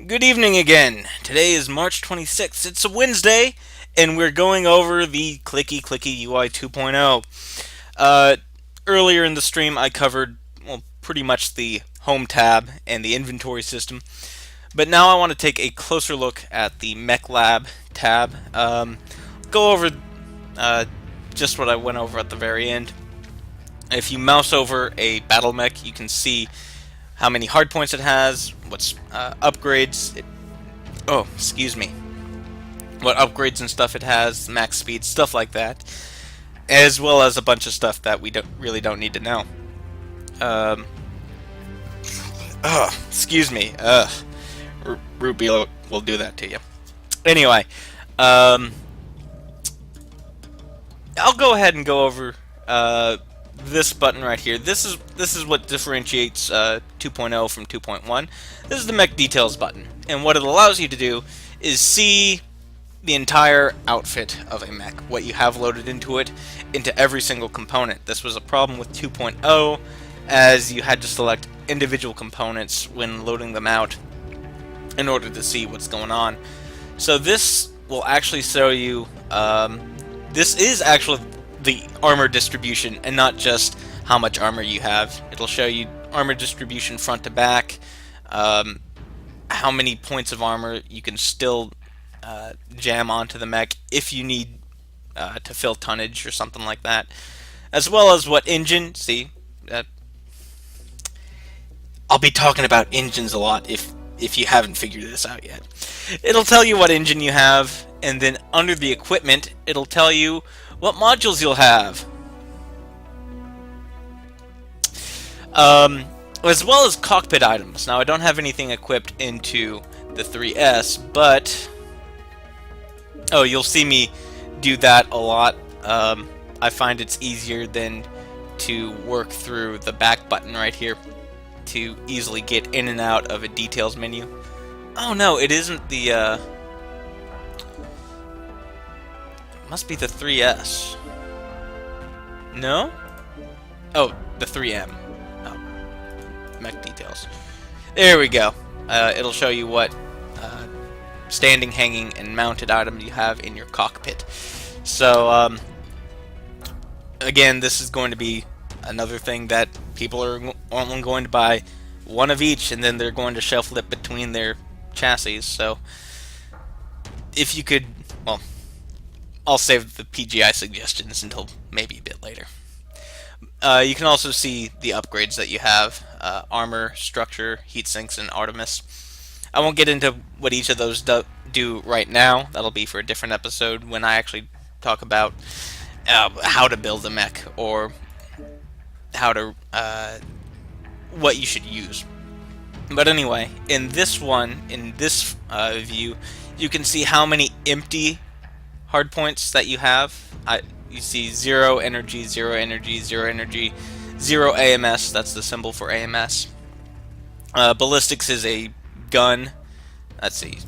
Good evening again. Today is March 26th. It's a Wednesday, and we're going over the clicky UI 2.0. Uh, Earlier in the stream, I covered pretty much the Home tab and the inventory system, but now I want to take a closer look at the Mech Lab tab. Go over uh, just what I went over at the very end. If you mouse over a battle mech, you can see how many hard points it has, what's upgrades oh, excuse me, what upgrades and stuff it has, max speed, stuff like that, as well as a bunch of stuff that we don't need to know. Um, Excuse me. Root beer will do that to you. Anyway, um, I'll go ahead and go over this button right here. This is what differentiates 2.0 from 2.1. This is the Mech Details button, and what it allows you to do is see the entire outfit of a mech, what you have loaded into it, into every single component. This was a problem with 2.0, as you had to select individual components when loading them out in order to see what's going on. So this will actually show you, this is actually the armor distribution and not just how much armor you have. It'll show you armor distribution front to back, how many points of armor you can still jam onto the mech if you need to fill tonnage or something like that, as well as what engine. See, I'll be talking about engines a lot if you haven't figured this out yet. It'll tell you what engine you have, and then under the equipment, it'll tell you what modules you'll have. As well as cockpit items. Now, I don't have anything equipped into the 3S, but oh, you'll see me do that a lot. I find it's easier than to work through the back button right here to easily get in and out of a details menu. Oh no, it isn't the, it must be the 3S. No? Oh, the 3M. Oh, Mech Details. There we go. It'll show you what standing, hanging, and mounted items you have in your cockpit. So, again, this is going to be another thing that people are only going to buy one of each, and then they're going to shelf it between their chassis. So, if you could, well, I'll save the PGI suggestions until maybe a bit later. You can also see the upgrades that you have, armor, structure, heat sinks, and Artemis. I won't get into what each of those do right now. That'll be for a different episode when I actually talk about how to build a mech, or how to what you should use. But anyway, in this one, in this view, you can see how many empty hardpoints that you have. You see 0 energy, 0 energy, 0 energy, 0 AMS. That's the symbol for AMS. Ballistics is a gun. Let's see.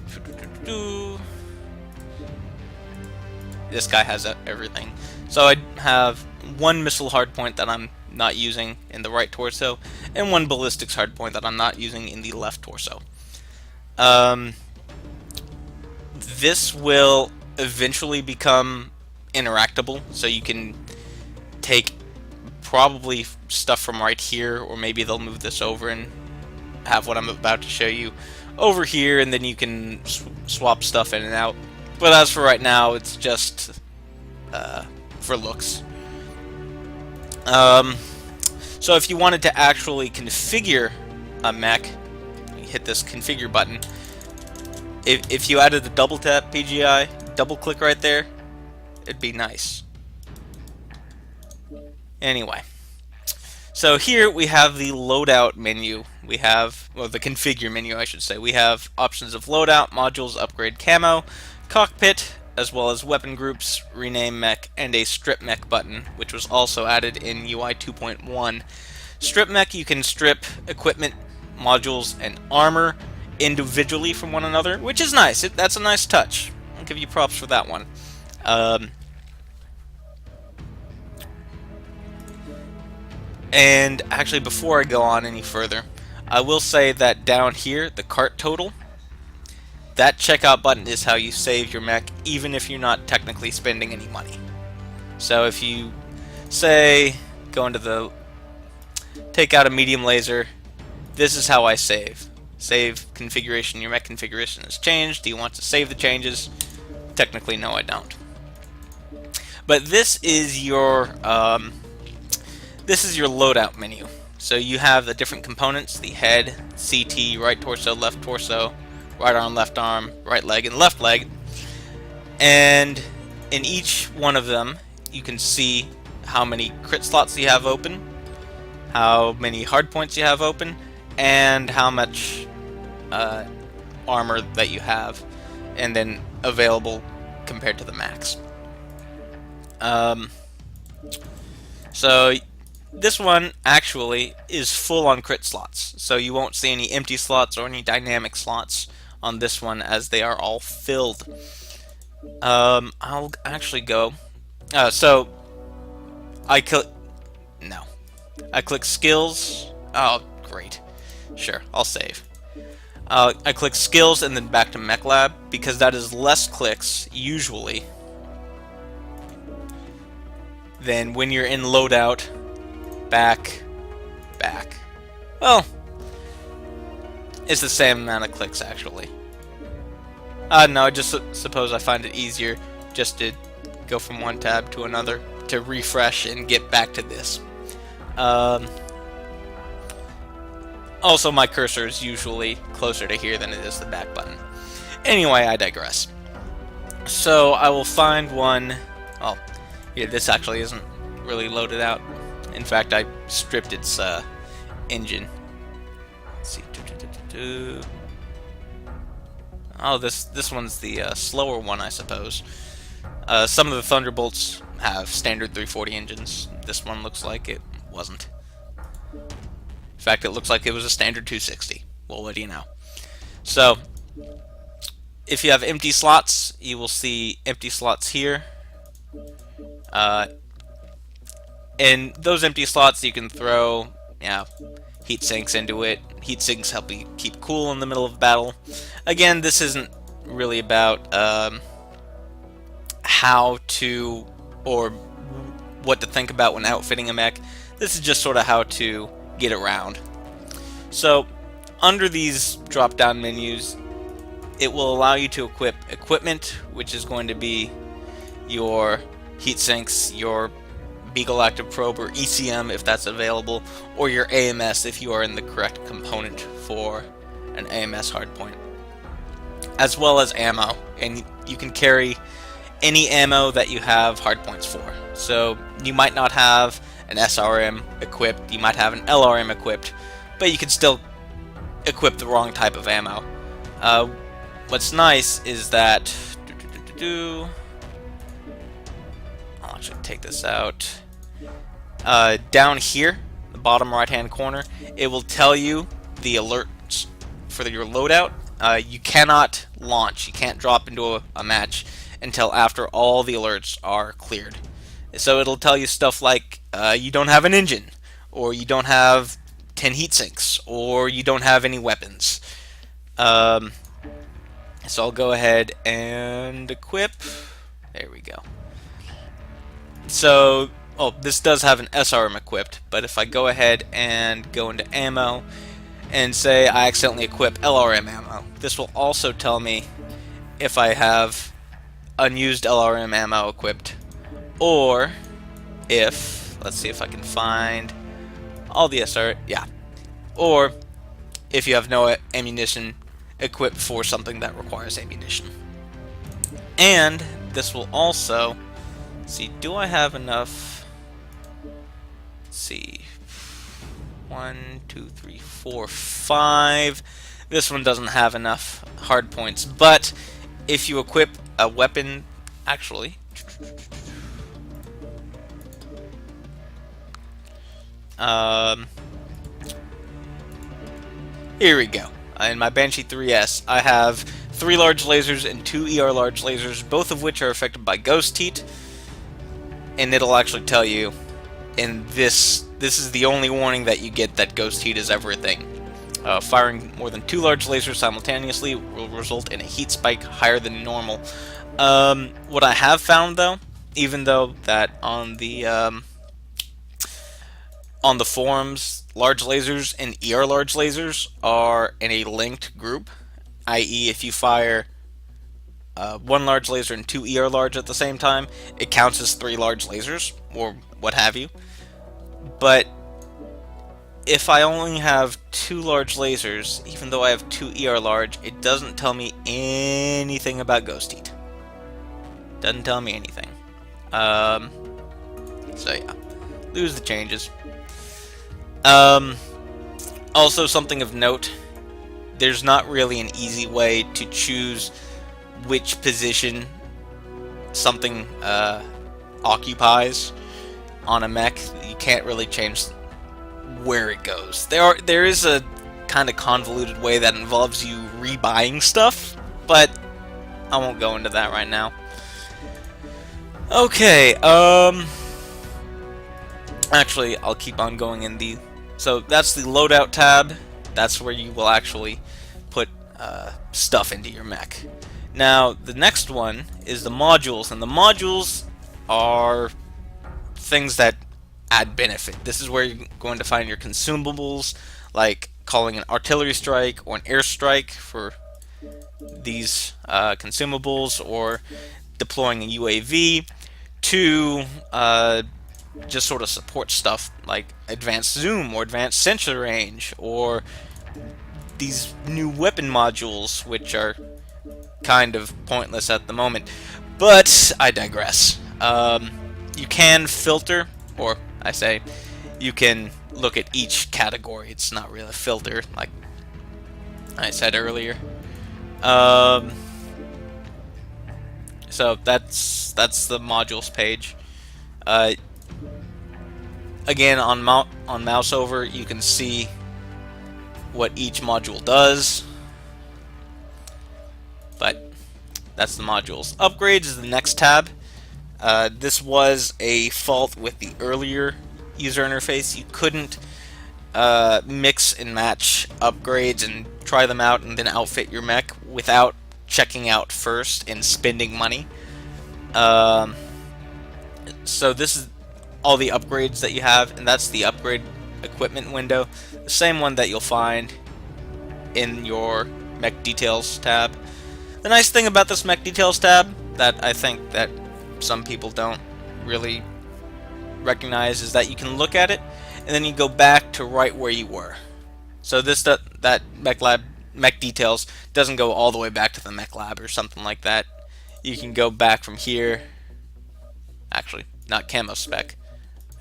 This guy has everything. So I have one missile hardpoint that I'm not using in the right torso, and one ballistics hardpoint that I'm not using in the left torso. This will eventually become interactable, so you can take probably stuff from right here, or maybe they'll move this over and have what I'm about to show you over here, and then you can swap stuff in and out. But as for right now, it's just for looks. So if you wanted to actually configure a mech, you hit this configure button. If you added the double tap PGI, double click right there, it'd be nice. Anyway, so here we have the loadout menu. We have, well, the configure menu, I should say. We have options of loadout, modules, upgrade camo, cockpit, as well as weapon groups, rename mech, and a strip mech button, which was also added in UI 2.1. Strip mech, you can strip equipment, modules, and armor individually from one another, which is nice. That's a nice touch. I'll give you props for that one. And actually, before I go on any further, I will say that down here, the cart total, that checkout button is how you save your mech, even if you're not technically spending any money. So if you say go into the take out a medium laser, this is how I save. Save configuration. Your mech configuration has changed. Do you want to save the changes? Technically, no, I don't. But this is your loadout menu. So you have the different components: the head, CT, right torso, left torso, right arm, right leg, and left leg. And in each one of them, you can see how many crit slots you have open, how many hard points you have open, and how much armor that you have, and then available compared to the max. So this one actually is full on crit slots, so you won't see any empty slots or any dynamic slots on this one, as they are all filled. I'll actually go. So I click skills. Oh, great. Sure, I'll save. I click skills and then back to Mech Lab, because that is less clicks usually than when you're in loadout. Back. Well, it's the same amount of clicks actually. No, I just suppose I find it easier just to go from one tab to another to refresh and get back to this. Also, my cursor is usually closer to here than it is the back button. Anyway, I digress. So I will find one. Oh, yeah, this actually isn't really loaded out. In fact, I stripped its engine. Let's see. Oh, this one's the slower one, I suppose. Some of the Thunderbolts have standard 340 engines. This one looks like it wasn't. In fact, it looks like it was a standard 260. Well, what do you know? So, if you have empty slots, you will see empty slots here. And those empty slots, you can throw heat sinks into it. Heat sinks help you keep cool in the middle of battle. Again, this isn't really about how to or what to think about when outfitting a mech. This is just sort of how to get around. So, under these drop-down menus, it will allow you to equip equipment, which is going to be your heat sinks, your Beagle Active Probe or ECM if that's available, or your AMS if you are in the correct component for an AMS hardpoint, as well as ammo. And you can carry any ammo that you have hardpoints for. So you might not have an SRM equipped, you might have an LRM equipped, but you can still equip the wrong type of ammo. What's nice is that I'll actually take this out. Down here, the bottom right hand corner, it will tell you the alerts for your loadout. You cannot launch, you can't drop into a match until after all the alerts are cleared. So it'll tell you stuff like you don't have an engine, or you don't have 10 heat sinks, or you don't have any weapons. So I'll go ahead and equip. There we go. So, this does have an SRM equipped, but if I go ahead and go into ammo and say I accidentally equip LRM ammo, this will also tell me if I have unused LRM ammo equipped, or if, let's see if I can find all the SR, yeah, or if you have no ammunition equipped for something that requires ammunition. And this will also, see, do I have enough? Let's see, 1, 2, 3, 4, 5. This one doesn't have enough hard points, but if you equip a weapon, actually, here we go. In my Banshee 3S, I have 3 large lasers and 2 ER large lasers, both of which are affected by Ghost Heat. And it'll actually tell you, and this is the only warning that you get that Ghost Heat is ever a thing. Firing more than 2 large lasers simultaneously will result in a heat spike higher than normal. What I have found, though, even though that on the forums, large lasers and ER large lasers are in a linked group, i.e., if you fire 1 large laser and 2 ER large at the same time, it counts as 3 large lasers, or what have you. But if I only have 2 large lasers, even though I have 2 ER large, it doesn't tell me anything about ghost heat. Doesn't tell me anything. So yeah, lose the changes. Also, something of note, there's not really an easy way to choose which position something occupies on a mech. You can't really change where it goes. There is a kind of convoluted way that involves you rebuying stuff, but I won't go into that right now. Okay, actually, I'll keep on going in the... So that's the Loadout tab. That's where you will actually put stuff into your mech. Now, the next one is the modules, and the modules are things that add benefit. This is where you're going to find your consumables, like calling an artillery strike or an airstrike for these consumables, or deploying a UAV to just sort of support stuff like advanced zoom or advanced sensor range, or these new weapon modules, which are kind of pointless at the moment. But I digress. You can filter, or I say, you can look at each category. It's not really a filter, like I said earlier. So that's the modules page. Again, on mouse over, you can see what each module does. But that's the modules. Upgrades is the next tab. This was a fault with the earlier user interface. You couldn't mix and match upgrades and try them out and then outfit your mech without checking out first and spending money. So this is all the upgrades that you have, and that's the upgrade equipment window, the same one that you'll find in your Mech Details tab. The nice thing about this Mech Details tab that I think that some people don't really recognize is that you can look at it and then you go back to right where you were. So that Mech Details doesn't go all the way back to the Mech Lab or something like that. You can go back from here, actually not Camo Spec,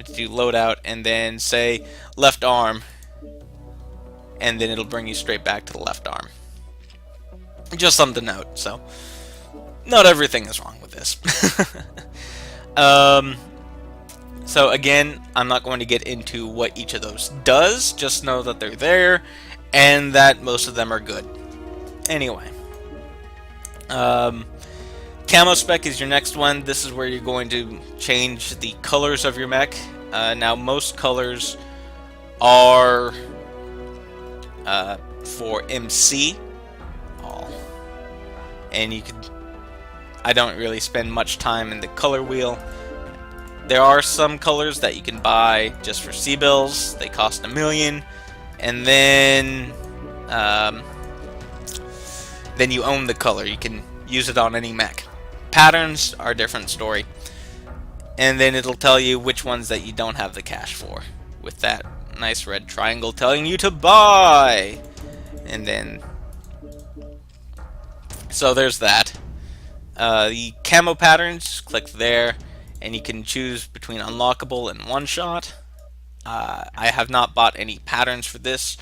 to do loadout and then say left arm, and then it'll bring you straight back to the left arm. Just something to note. So not everything is wrong with this. So again, I'm not going to get into what each of those does, just know that they're there and that most of them are good. Anyway, Camo Spec is your next one. This is where you're going to change the colors of your mech. Now, most colors are for MC. And you could... I don't really spend much time in the color wheel. There are some colors that you can buy just for C-bills. They cost $1 million. And then you own the color. You can use it on any mech. Patterns are a different story. And then it'll tell you which ones that you don't have the cash for, with that nice red triangle telling you to buy. And then... so there's that. The camo patterns, click there, and you can choose between unlockable and one-shot. I have not bought any patterns for this,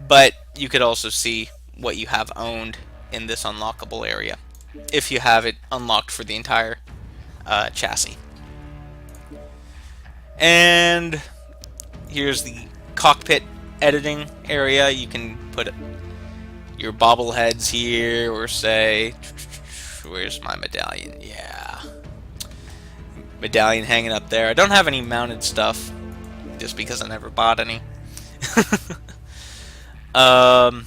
but you could also see what you have owned in this unlockable area, if you have it unlocked for the entire chassis. And here's the cockpit editing area. You can put your bobbleheads here, or say, where's my medallion? Yeah, medallion hanging up there. I don't have any mounted stuff, just because I never bought any. Um,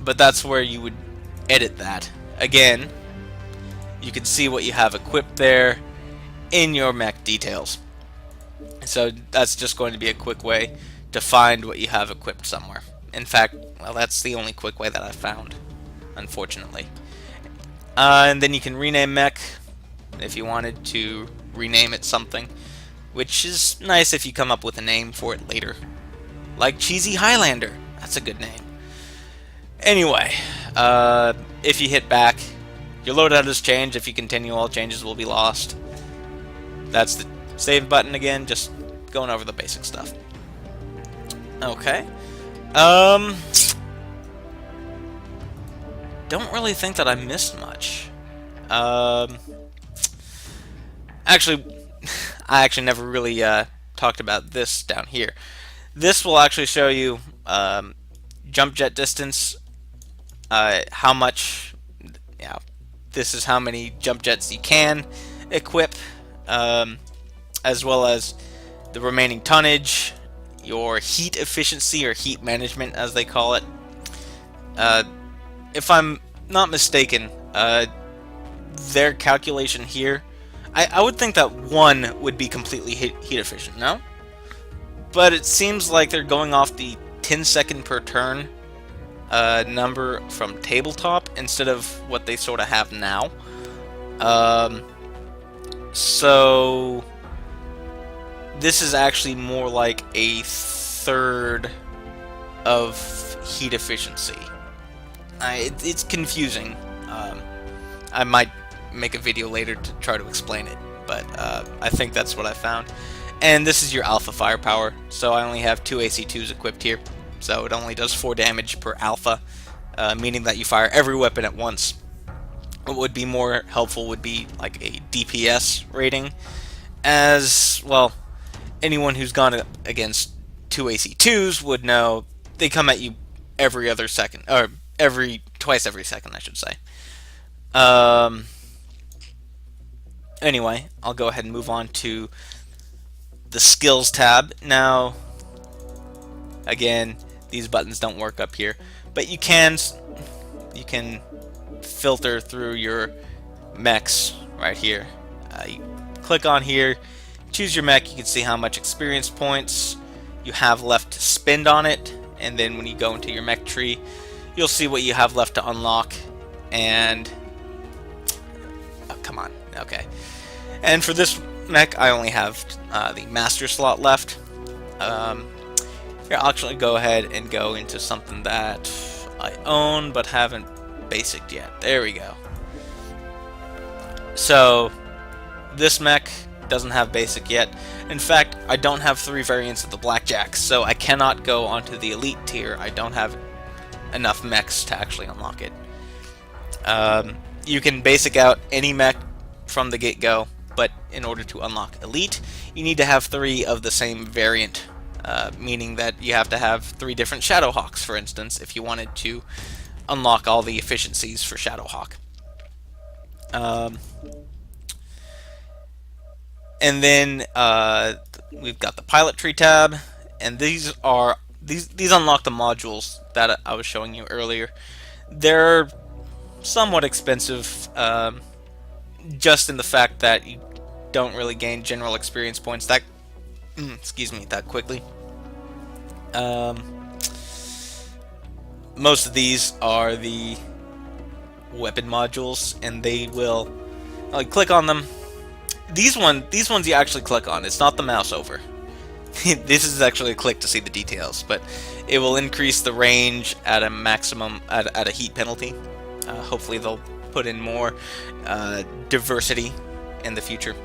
but that's where you would edit that. Again, you can see what you have equipped there in your mech details. So that's just going to be a quick way to find what you have equipped somewhere. In fact, well, that's the only quick way that I've found, unfortunately. And then you can rename mech if you wanted to rename it something, which is nice if you come up with a name for it later. Like Cheesy Highlander. That's a good name. Anyway, if you hit back, your loadout has changed. If you continue, all changes will be lost. That's the save button again, just going over the basic stuff. Okay. Don't really think that I missed much. Actually, I actually never really talked about this down here. This will actually show you jump jet distance, how much, yeah, this is how many jump jets you can equip, as well as the remaining tonnage, your heat efficiency or heat management as they call it. If I'm not mistaken, their calculation here, I would think that 1 would be completely heat efficient, no? But it seems like they're going off the 10-second per turn number from tabletop instead of what they sort of have now. So this is actually more like a third of heat efficiency. It's confusing. I might make a video later to try to explain it, but I think that's what I found. And this is your alpha firepower, so I only have 2 AC2s equipped here, so it only does 4 damage per alpha, meaning that you fire every weapon at once. What would be more helpful would be like a DPS rating, as, well, anyone who's gone up against 2 AC2s would know they come at you every other second, or twice every second, I should say. Anyway, I'll go ahead and move on to the skills tab. Now, again, these buttons don't work up here, but you can filter through your mechs right here. You click on here, choose your mech. You can see how much experience points you have left to spend on it, and then when you go into your mech tree, you'll see what you have left to unlock. And oh, come on, okay. And for this mech, I only have the master slot left. Here, I'll actually go ahead and go into something that I own but haven't basicked yet. There we go. So this mech doesn't have basic yet. In fact, I don't have 3 variants of the Blackjack, so I cannot go onto the elite tier. I don't have enough mechs to actually unlock it. You can basic out any mech from the get-go, but in order to unlock elite, you need to have 3 of the same variant, meaning that you have to have 3 different Shadowhawks, for instance, if you wanted to unlock all the efficiencies for Shadowhawk. And then we've got the pilot tree tab, and these unlock the modules that I was showing you earlier. They're somewhat expensive, just in the fact that you don't really gain general experience points that excuse me, that quickly. Most of these are the weapon modules, and they will click on them. These ones you actually click on. It's not the mouse over. This is actually a click to see the details, but it will increase the range at a maximum at a heat penalty. Hopefully they'll put in more diversity in the future.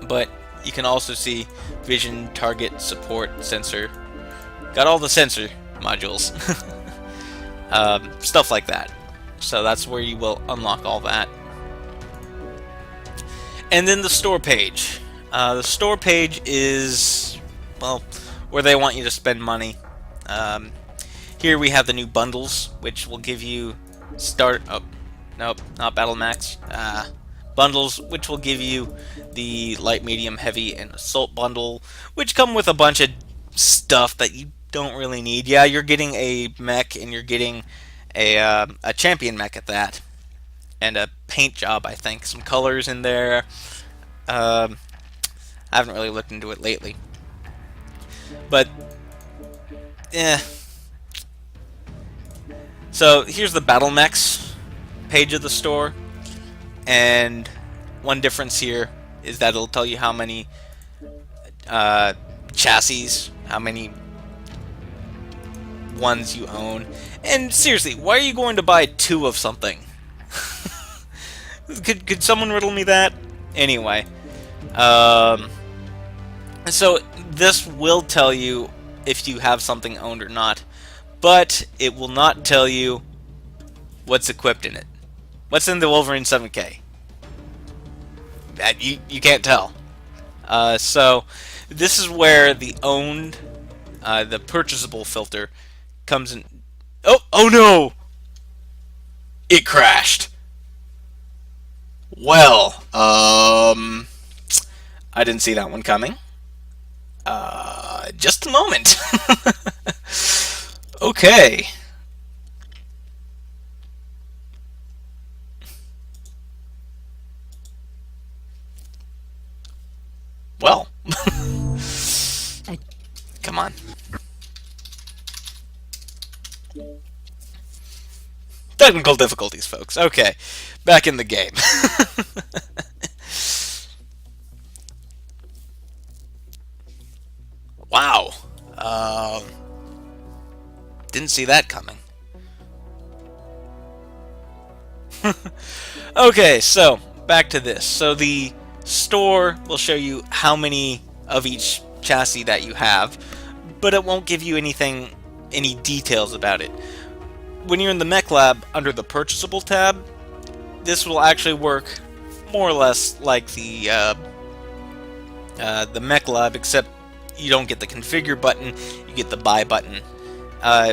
But you can also see vision, target, support, sensor. Got all the sensor modules. Stuff like that. So that's where you will unlock all that. And then the store page. The store page is, well, where they want you to spend money. Here we have the new bundles, which will give you nope, not Battle Max. Bundles, which will give you the light, medium, heavy, and assault bundle, which come with a bunch of stuff that you don't really need. Yeah, you're getting a mech, and you're getting a champion mech at that, and a paint job, I think. Some colors in there. Um, I haven't really looked into it lately. But, eh. So, here's the Battle Mechs page of the store. And one difference here is that it'll tell you how many chassis, how many ones you own. And seriously, why are you going to buy 2 of something? Could someone riddle me that? Anyway, so this will tell you if you have something owned or not, but it will not tell you what's equipped in it. What's in the Wolverine 7K? You can't tell. So this is where the owned, the purchasable filter comes in. Oh no! It crashed. Well, I didn't see that one coming. Just a moment. Okay. Well. Come on. Technical difficulties, folks. Okay. Back in the game. Wow. Didn't see that coming. Okay, so back to this. So the store will show you how many of each chassis that you have, but it won't give you any details about it. When you're in the Mech Lab under the Purchasable tab, this will actually work more or less like the Mech Lab, except you don't get the Configure button, you get the Buy button.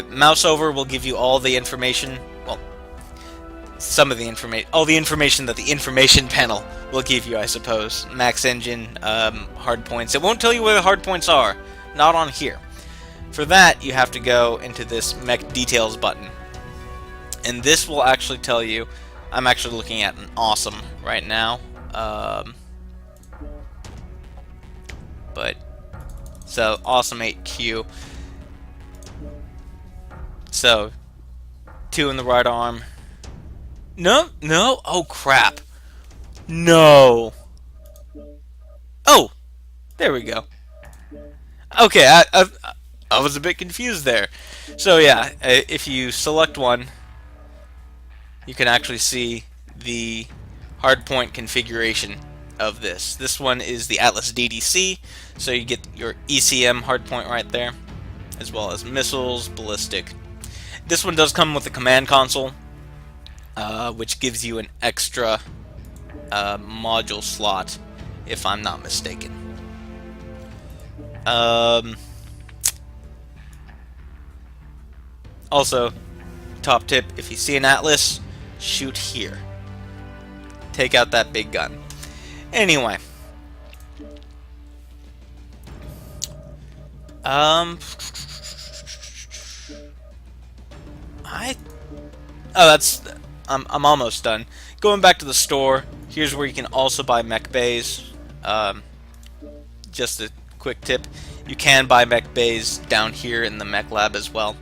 Mouse over will give you all the information, well, some of the information, all the information that the information panel will give you, I suppose. Max engine, hard points. It won't tell you where the hard points are, not on here. For that, you have to go into this Mech Details button. And this will actually tell you, I'm actually looking at an awesome right now. So, awesome 8Q. So, 2 in the right arm. No, oh crap. No. Oh, there we go. Okay, I was a bit confused there. So yeah, if you select one, you can actually see the hardpoint configuration of this. This one is the Atlas DDC, so you get your ECM hardpoint right there, as well as missiles, ballistic. This one does come with a command console, which gives you an extra module slot, if I'm not mistaken. Also, top tip, if you see an Atlas, shoot here. Take out that big gun. Anyway. I'm almost done. Going back to the store, here's where you can also buy mech bays. Just a quick tip, you can buy mech bays down here in the Mech Lab as well.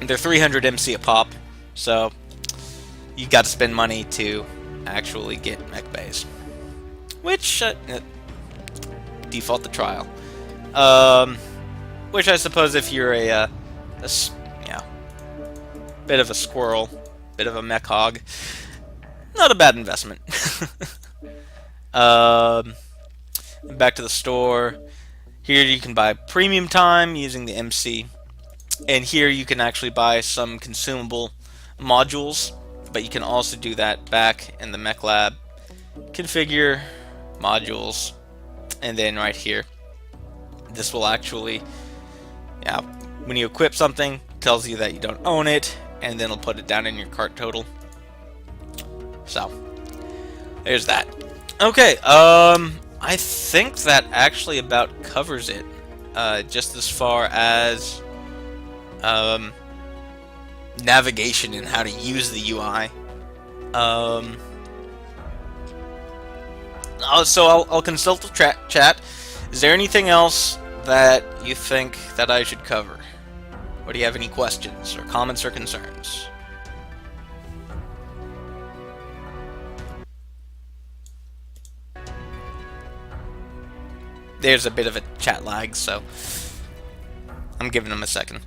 They're 300 MC a pop, so you got to spend money to actually get mech bays, which default to trial. Which I suppose if you're a bit of a squirrel, bit of a mech hog, not a bad investment. Back to the store. Here you can buy premium time using the MC, and here you can actually buy some consumable modules, but you can also do that back in the Mech Lab. Configure modules, and then right here, this will actually, when you equip something, tells you that you don't own it, and then it'll put it down in your cart total. So there's that. Okay, I think that actually about covers it. just as far as navigation and how to use the UI. So I'll consult the chat. Is there anything else that you think that I should cover? Or do you have any questions or comments or concerns? There's a bit of a chat lag, so I'm giving them a second.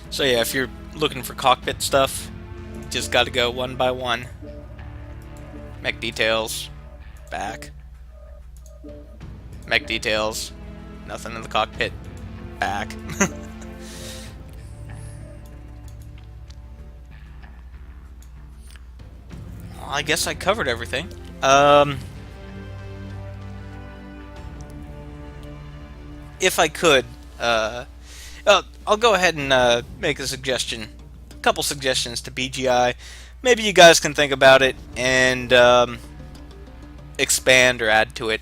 So yeah, if you're looking for cockpit stuff, you just gotta go one by one. Mech Details, back. Mech Details, nothing in the cockpit, back. Well, I guess I covered everything. If I could, I'll go ahead and make a suggestion, a couple suggestions to BGI. Maybe you guys can think about it and expand or add to it.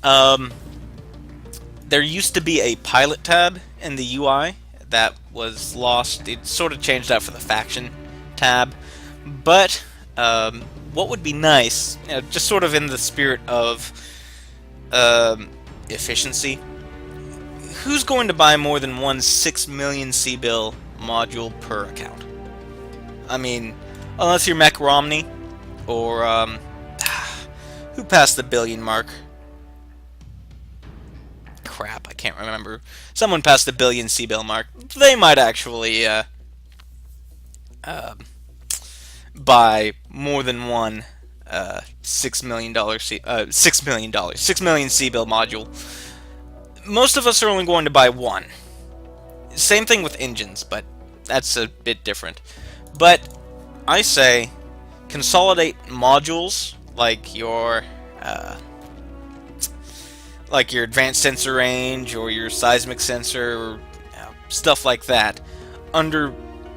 There used to be a pilot tab in the UI that was lost. It sort of changed out for the faction tab. But what would be nice, just sort of in the spirit of efficiency, who's going to buy more than one 6 million CBIL module per account? I mean, unless you're Mech Romney, or who passed the billion mark? Crap, I can't remember. Someone passed the billion CBIL mark. They might actually buy more than one $6 million CBIL module. Most of us are only going to buy one. Same thing with engines, but that's a bit different. But I say consolidate modules like your advanced sensor range or your seismic sensor, or stuff like that,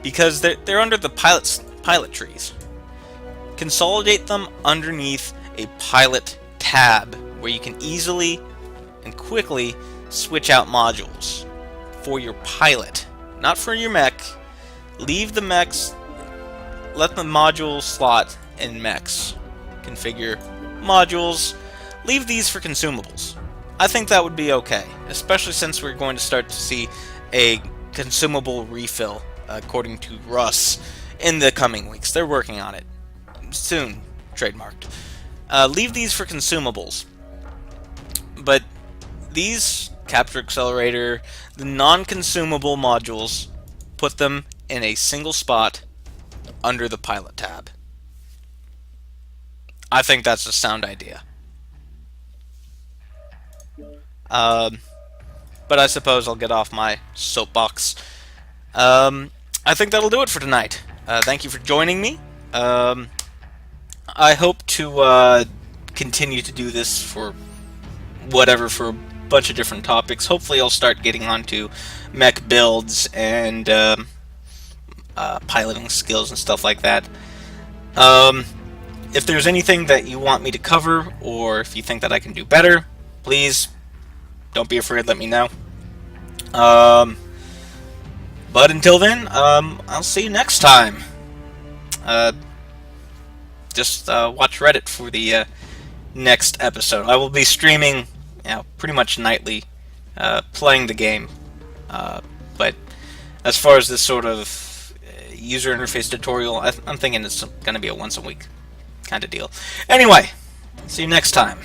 because they're under the pilot trees. Consolidate them underneath a pilot tab where you can easily and quickly switch out modules for your pilot, not for your mech. Leave the mechs, let the module slot in mechs. Configure modules, leave these for consumables. I think that would be okay, especially since we're going to start to see a consumable refill, according to Russ, in the coming weeks. They're working on it. Soon, trademarked. Leave these for consumables. But these capture accelerator, the non-consumable modules, put them in a single spot under the pilot tab. I think that's a sound idea. But I suppose I'll get off my soapbox. I think that'll do it for tonight. Thank you for joining me. I hope to continue to do this for a bunch of different topics. Hopefully I'll start getting onto mech builds and piloting skills and stuff like that. If there's anything that you want me to cover, or if you think that I can do better, please don't be afraid, let me know. But until then, I'll see you next time. Just watch Reddit for the next episode. I will be streaming, pretty much nightly, playing the game. But as far as this sort of user interface tutorial, I'm thinking it's going to be a once a week kind of deal. Anyway, see you next time.